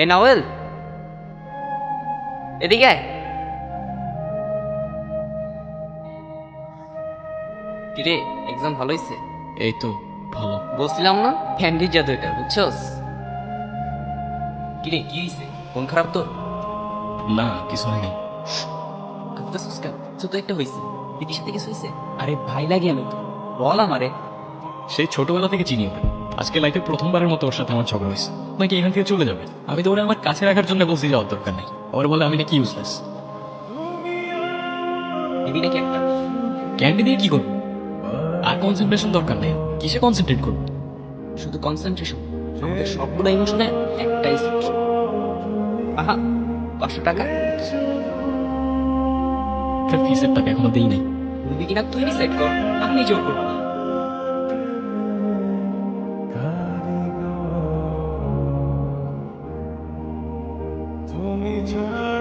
এই নাওয়েল, এদিকে আয়। কিরে, এক্সাম ভালো হয়েছে? এই তো ভালো। বলছিলাম না ক্যান্ডির জাদু এটা, বুঝছস? কিরে, কি হয়েছে? মন খারাপ তো? না, কিছু হয়নি। কাঁদতেছিস কেন? কিছু তো একটা হয়েছে। দিদির সাথে কিছু হয়েছে? আরে ভাই লাগে আমি তো, বল আমারে। সেই ছোটবেলা থেকে চিনি ওকে। আজকে লাইফে প্রথমবারের মতো ওর সাথে আমার ঝগড়া হয়েছে। নাকি এখান থেকে চলে যাবে। আমি তো ওরা আমার কাছে রাখার জন্য বলছি যাওয়ার দরকার নেই। ওর বলে আমি নাকি ইউজলেস। দিদি নাকি একটা। ক্যান্ডি দিয়ে কি করবো? আর কনসেন্ট্রেশন দরকার নেই। কিসে কনসেন্ট্রেট করবো? শুধু কনসেন্ট্রেশন, আমাদের সবগুলো ইমোশনের একটাই solution। আহা, 500 টাকা। ফিসের টাকা এখনো দেই নাই। দিদি কিনা তুই ডিসাইড কর, আমি জোর করবো না। তুমি ছাড়া